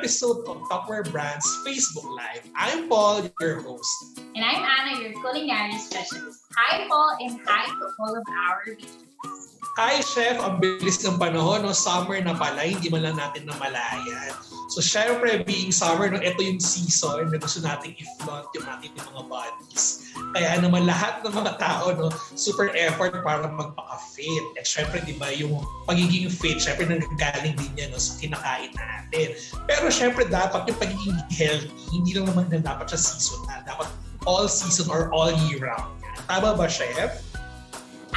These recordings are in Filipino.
episode of Tupperware Brand's Facebook Live. I'm Paul, your host. And I'm Anna, your culinary specialist. Hi, Paul, and hi to all of our viewers. Hi, Chef. Ang bilis ng panahon. No? Summer na pala. Hindi man lang natin namalayan. So, syempre, being summer, no, ito yung season na gusto natin i-flaunt yung ating mga bodies. Kaya naman lahat ng mga tao, no, super effort para magpaka-fit. At syempre, di ba, yung pagiging fit, syempre, nanggagaling din yan no, sa kinakain natin. Pero syempre, dapat yung pagiging healthy, hindi lang naman na dapat siya seasonal. Dapat all season or all year round. Tama ba, Chef?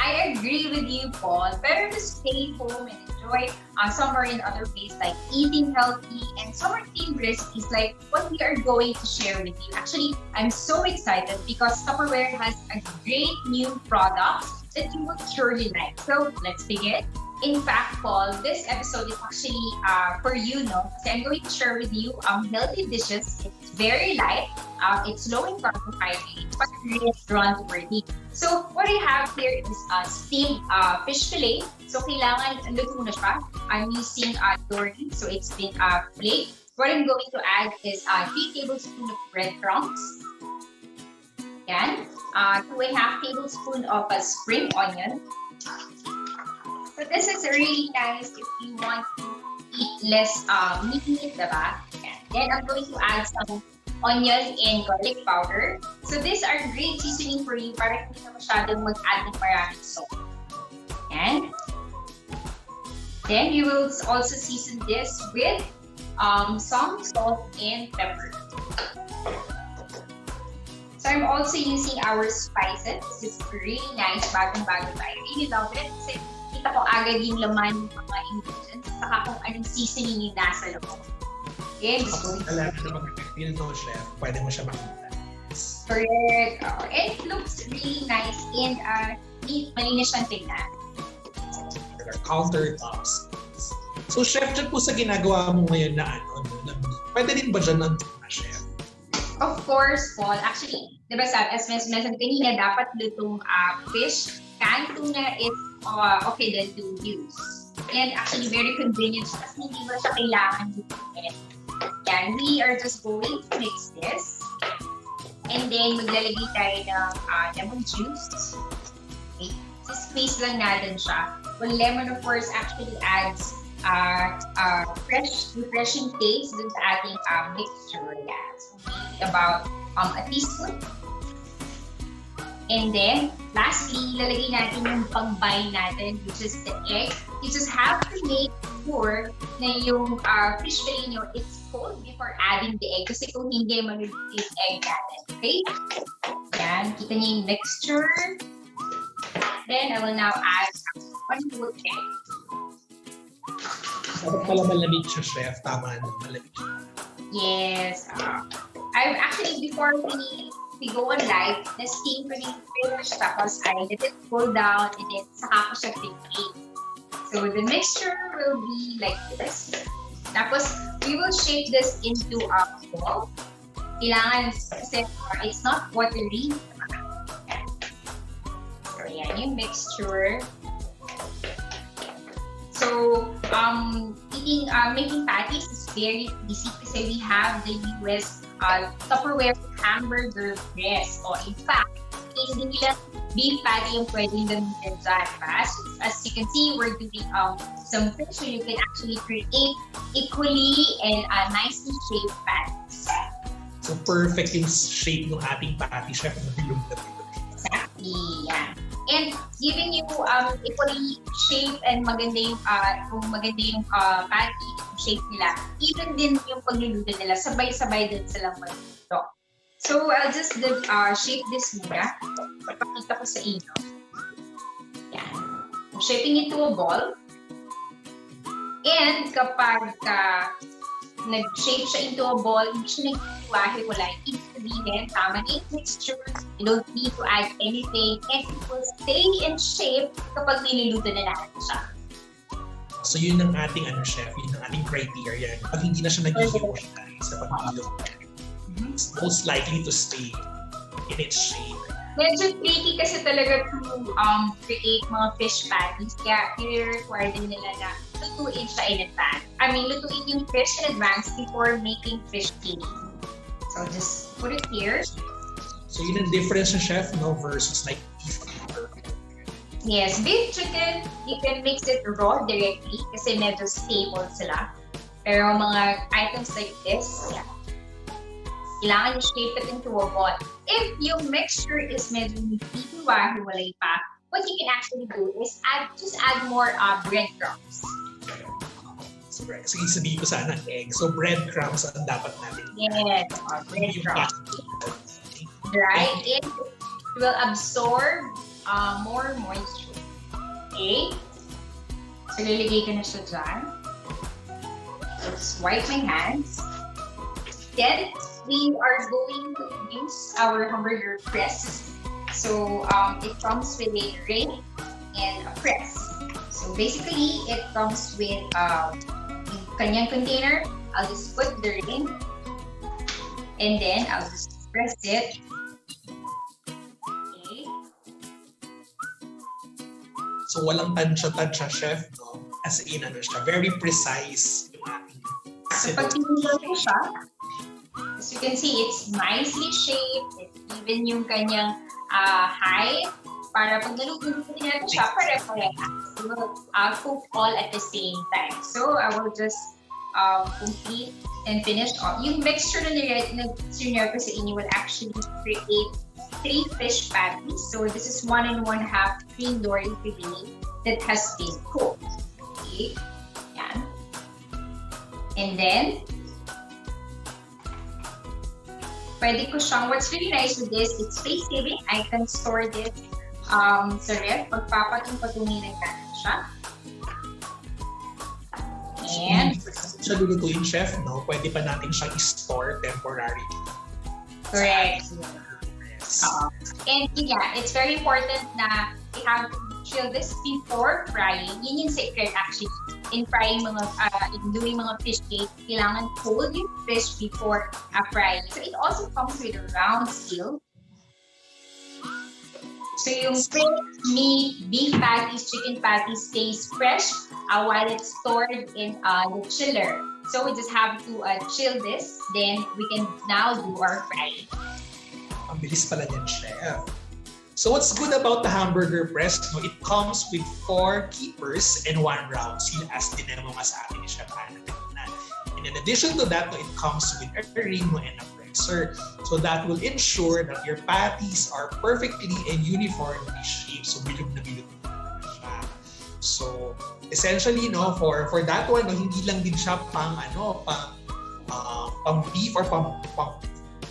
I agree with you, Paul. Better to stay home and enjoy summer in other ways like eating healthy and summer themed recipes like what we are going to share with you. Actually, I'm so excited because Tupperware has a great new product that you will surely like. So let's begin. In fact, Paul, this episode is actually for you, no? Kasi I'm going to share with you healthy dishes. It's very light. It's low in carbohydrates, but restaurant-worthy. So what I have here is steamed fish fillet. So kailangan luto na siya. I'm using dory, so it's been flaked. What I'm going to add is 3 tablespoons of breadcrumbs. Yan. 2.5 tablespoons of spring onion. So this is really nice if you want to eat less meat, diba? Then I'm going to add some onion and garlic powder. So these are great seasoning for you para hindi na masyadong mag-add ng maraming salt. And then you will also season this with some salt and pepper. So I'm also using our spices. It's really nice, bagong-bago. I really love it. Kasi kita ko agad yung laman ng mga ingredients saka kung anong seasoning yung nasa loob. Okay, Kapag alam na mag-feel no, Chef, pwede mo siya makita. Correct. And it looks really nice and malinis siyang tignan. There are countertops. So, Chef, dyan po sa ginagawa mo ngayon na pwede din ba dyan ng tuna, Chef? Of course, Paul. Actually, di ba sabi, as mentioned kanina, dapat lutong fish. Canned tuna is okay then to use. And actually, very convenient siya kasi hindi mo siya kailangan lutuin. Yan, we are just going to mix this. And then, maglalagay tayo ng lemon juice. Okay. So, squeeze lang natin siya. Well, lemon, of course, actually adds fresh, refreshing taste dun sa ating mixture. Yeah. So, maybe about a teaspoon. And then, lastly, lalagay natin yung pang-bind natin, which is the egg. You just have to make sure na yung fish fillet nyo, it's cold before adding the egg. Kasi kung hindi, maluluto yung egg natin. Okay? Yan. Kita niyo yung mixture. Then, I will now add 1 whole egg. Dapat pala malamig siya, Chef. Tama na, malamig siya. Yes. I've actually, before we go on live, na-steam ko yung fish, tapos I let it cool down, and then saka ko siya bake. So the mixture will be like this. Tapos, we will shape this into a ball. Kailangan kasi it's not watery. So yan yung mixture. So, making patties is very easy kasi we have the US Tupperware Hamburger breast. O in fact, hindi lang beef patty yung pwedeng gamitin dyan. As you can see, we're doing some fish so you can actually create equally and nicely shaped patties. So, perfect yung shape ng ating patty, Chef. Exactly, yeah. And giving you equally shape and maganda yung patty, yung shape nila. Even din yung pagluluto nila, sabay-sabay din silang magluto. So I'll just shape this muna. Papakita ko sa inyo. Yan. I'm shaping it to a ball. And kapag nag-shape siya into a ball, hindi siya naghihiwa-hiwalay. Ibig sabihin, tama na yung texture. You don't need to add anything. And it will stay in shape kapag niluluto na natin siya. So yun ang ating Chef, yun ang ating criteria. Pag hindi na siya naghihiwa-hiwalay sa paghihilot, it's most likely to stay in its shape. Medyo tricky kasi talaga to create mga fish patties. Kaya i-require din nila na lutuin siya in advance. Lutuin yung fish in advance before making fish cake. So just put it here. So yun ang difference sa chef, no, versus like beef. Yes, beef chicken, you can mix it raw directly kasi medyo stable sila. Pero mga items like this, yeah, kailangan you shape it into a ball. If yung mixture is medyo hiwalay pa, what you can actually do is just add more breadcrumbs. So, sige, sabihin ko sana egg. So breadcrumbs ang dapat natin. Yes, breadcrumbs. Right? It will absorb more moisture. Okay? So, liligay ko na siya dyan. So, just wipe my hands. Then, we are going to use our hamburger press. So, it comes with a ring and a press. So, basically, it comes with yung kanyang container. I'll just put the ring and then I'll just press it. So walang tansya-tansya, chef, no? As in, siya, very precise yung ating. So pag tinignan ko siya, as you can see, it's nicely shaped. It's even yung kanyang height. Para pag naluto-luto natin siya, pare-pareha. We will cook all at the same time. So I will just complete and finish all. Yung mixture na nag-senior ko sa inyo will actually create 3 fish patties. So this is 1 1/2 cream dory fillet that has been cooked. Okay. Yan. And then, pwede ko siyang, what's really nice with this, it's space saving. I can store this sa ref. Pagpapatong-patungin na siya. And, siya lulutuin, chef, no? Pwede pa natin siyang i-store temporarily. Correct. And yeah, it's very important na we have to chill this before frying. Yun yung secret actually. In frying in doing mga fish cake, kailangan cold yung fish before frying. So it also comes with a round seal. So yung fresh meat, beef patties, chicken patties stays fresh while it's stored in the chiller. So we just have to chill this, then we can now do our frying. Ang bilis pala niyan, chef. So what's good about the hamburger press, no? It comes with 4 keepers and 1 round seal, as dinemo nga sa atin ni Chef Anna. And in addition to that, no, it comes with a ring and a presser. So that will ensure that your patties are perfectly and uniformly shaped. So bilog na siya. So essentially, no, for that one, no, hindi lang din siya pang beef or pang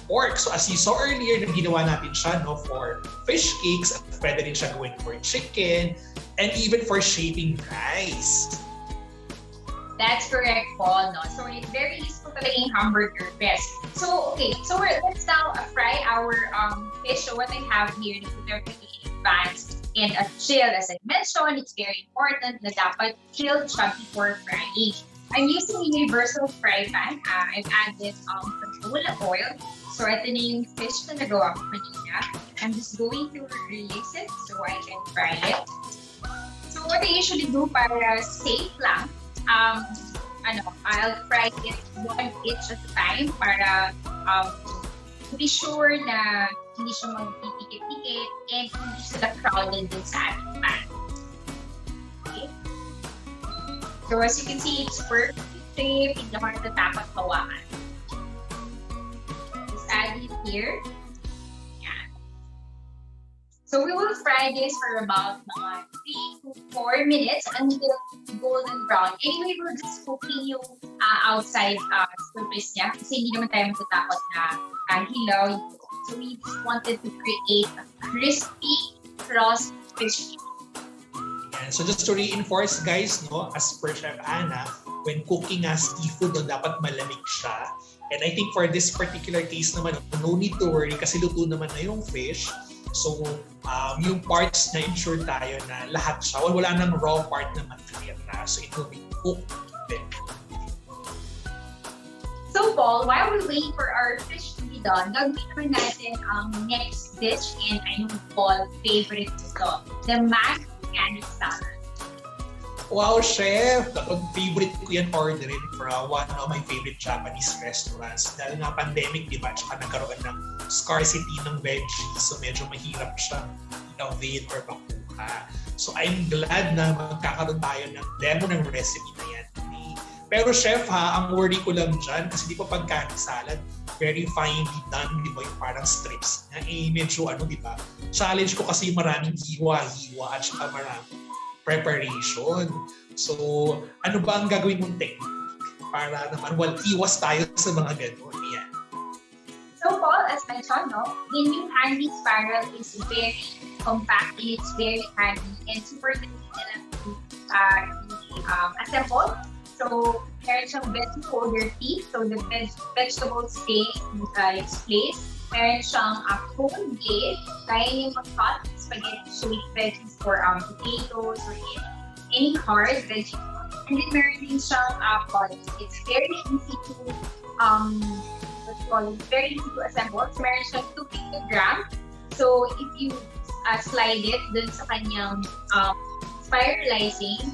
pork. So as you saw earlier, na ginawa natin siya, no, for fish cakes, pwede rin siya gawin for chicken, and even for shaping rice. That's correct, Paul. No? So it's very useful talaga yung hamburger press. So okay, so let's now fry our fish. So what I have here is they're in advance and a chill. As I mentioned, it's very important na dapat chill siya before frying. I'm using a universal fry pan. I've added canola oil. So ito na yung fish na nagawa ko kanina. I'm just going to release it so I can fry it. So what I usually do para safe lang, I'll fry it 1 each at a time para to be sure na hindi siya magpipikit-pikit and hindi sila crowded din sa ating pan. Okay? So as you can see, it's perfect shape, hindi naman natatakot hawakan. Add it here. Yeah. So we will fry this for about 3 to 4 minutes until golden brown. Anyway, we're just cooking yung outside surface niya kasi hindi naman tayo matatakot na hilaw. So we just wanted to create a crispy cross fish. And so just to reinforce, guys, no, as per Chef Anna, when cooking seafood, no, dapat malamig siya. And I think for this particular case naman, no need to worry kasi luto naman na yung fish. So, yung parts na ensure tayo na lahat siya. Wala nang raw part na matitira. So, it will be cooked. So, Paul, while we wait for our fish to be already done, gagawin naman natin ang next dish and I know Paul favorite ito, the mashed organic salad. Wow, chef! Kapag favorite ko yan orderin from one of my favorite Japanese restaurants. Dahil nga pandemic, di ba? Tsaka nagkaroon ng scarcity ng veggies. So medyo mahirap siya i-avail or makuha. So I'm glad na magkakaroon tayo ng demo ng recipe na yan. Pero chef ha, ang worry ko lang dyan, kasi di pa pagkain salad, very finely done, di ba? Yung parang strips na medyo di ba? Challenge ko kasi maraming hiwa-hiwa at saka maraming preparation. So, ano ba ang gagawin mong technique para naman iwas tayo sa mga gano'n? Yan. So Paul, as mentioned, the new handy spiral is very compact, it's very handy and super easy to assemble. So, meron siyang veggie holder teeth. So, the vegetables stay in its place. Meron siyang cone blade. Kaya niyo mag-cut spaghetti shaped veggies for potatoes or any hard veggie. And then, meron din siyang pods. It's very easy to very easy to assemble. So, meron siyang 2 kilograms. So, if you slide it dun sa kanyang spiralizing,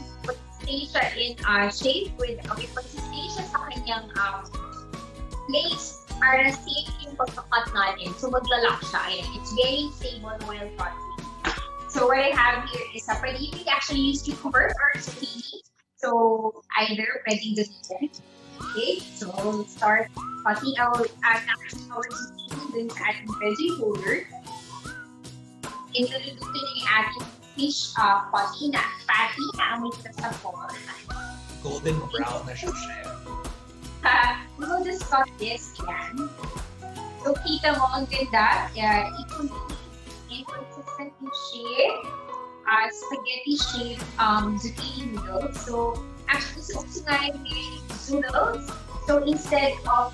stay siya in shape with pag-stay siya sa kanyang place para safe yung pagkakat natin. So maglalak siya. Ayan. It's very stable while cutting. So what I have here is you can actually use cucumber or zucchini. So either pwedeng gamitin. Okay, so we'll start cutting our zucchini dun sa ating veggie holder. Introduce na yung ating fish patty na amoy sa Paul. Golden brown na siya, chef. We will just cut this yan. So, kita mo ang ganda. Inconsistent yung shape. Spaghetti shape zucchini noodles. So, actually, so nga yung noodles. So, instead of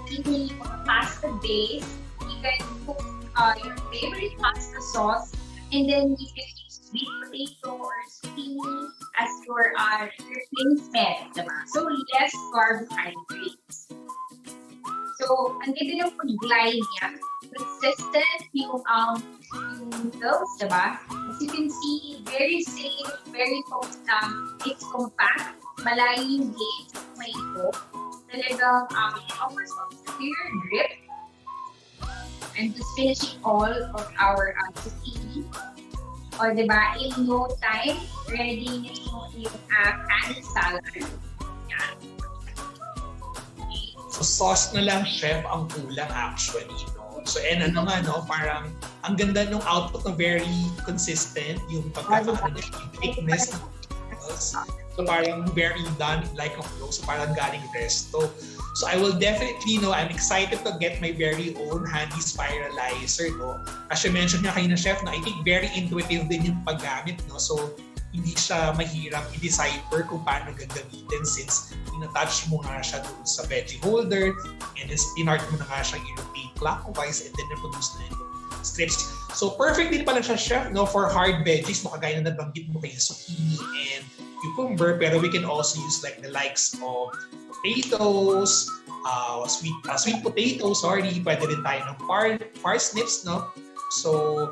eating a pasta base, you can cook your favorite pasta sauce and then you can use sweet potato or zucchini as your replacement, diba? So, less carbohydrates. So, ang ganda ng pag-glide niya. Consistent yung noodles, diba? As you can see, very safe, very it's compact. Malayo yung gauge of my ito. Talagang offers of superior grip. And just finishing all of our zucchini. O, diba? In no time, ready na yung candy salad. Yan. Okay. So, sauce na lang, chef, ang kulang actually, no? So, parang ang ganda ng output na very consistent, yung pagkakaano niya, yung thickness ng noodles. So, parang very done like a flow. So, parang galing resto. So I will definitely, I'm excited to get my very own handy spiralizer, no? As you mentioned niya kayo na chef, I think very intuitive din yung paggamit, no? So hindi siya mahirap i-decipher kung paano gagamitin since in-attach mo nga siya doon sa veggie holder and then pinart mo na nga siya i-rotate clockwise and then na-produce na yung strips. So perfect din pala siya, chef, no? For hard veggies, no? Kagaya na nabanggit mo kayo zucchini and cucumber, pero we can also use like the likes of potatoes, sweet potatoes, pwede rin tayo ng parsnips, no? So,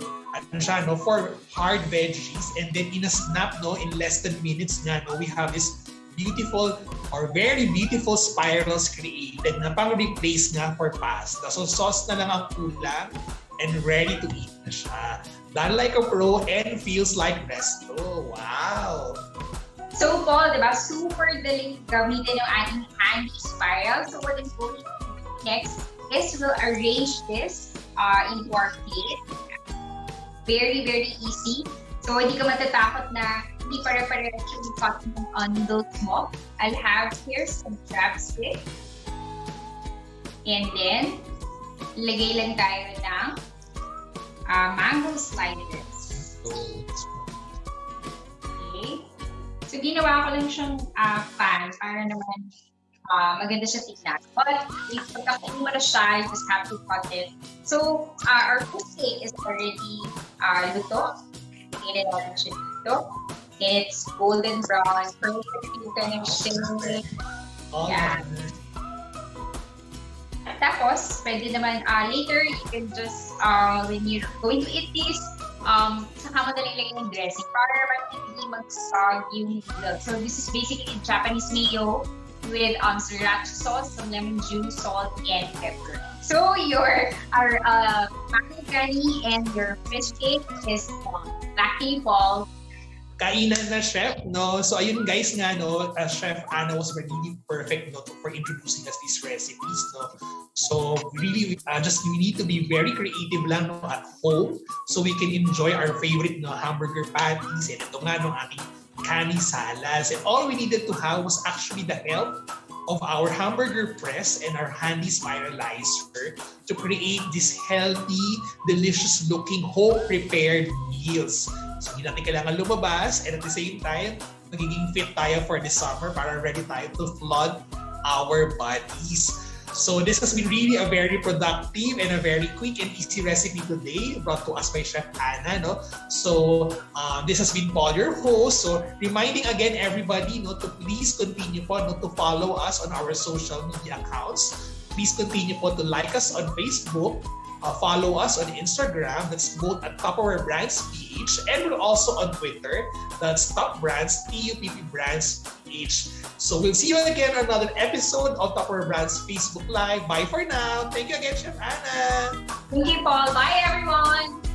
for hard veggies, and then in a snap, no, in less than minutes nga, no, we have this beautiful or very beautiful spirals created na pang-replace nga for pasta. So, sauce na lang ang kulang and ready to eat na siya. Done like a pro and feels like resto. Wow! So, Paul, diba, super daling gamitin yung ating handy spiral. So, what is going to do next is we'll arrange this into our plate. Very, very easy. So, hindi ka matatakot na hindi pare-pareho yung cutting on those mo. I'll have here some chopstick. And then, lagay lang tayo ng mango sliders. Okay. So, ginawa ko lang siyang pan para naman maganda siya tignan. But, if pagkakunin mo na siya, you just have to cut it. So, our cookie is already luto. Tingnan natin siya dito. It's golden brown. Perfect yung kanyang shade. Oh, yeah. Tapos, Tapos, pwede naman later, you can just, when you're going to eat this, saka mo na lang yung dressing para naman hindi magsag yung noodles. So, this is basically Japanese mayo with sriracha sauce, some lemon juice, salt, and pepper. So, our macaroni and your fish cake is back to you, Paul. Kainan na, Chef, no? So ayun guys nga, no, Chef Anna was really perfect, no, for introducing us these recipes, no? So really, we need to be very creative lang, no, at home so we can enjoy our favorite, no, hamburger patties and ito nga, no, ating canny salads. And all we needed to have was actually the help of our hamburger press and our handy spiralizer to create these healthy, delicious-looking, home-prepared meals. So hindi natin kailangan lumabas and at the same time, magiging fit tayo for the summer para ready tayo to flood our bodies. So this has been really a very productive and a very quick and easy recipe today brought to us by Chef Anna, no? So this has been Paul, your host. So reminding again everybody, no, to please continue po, no, to follow us on our social media accounts. Please continue po to like us on Facebook, follow us on Instagram, that's both at Tupperware Brands PH, and we're also on Twitter, that's Top Brands, TUPP Brands PH. So we'll see you again on another episode of Tupperware Brands Facebook Live. Bye for now. Thank you again, Chef Anna. Thank you, Paul. Bye, everyone.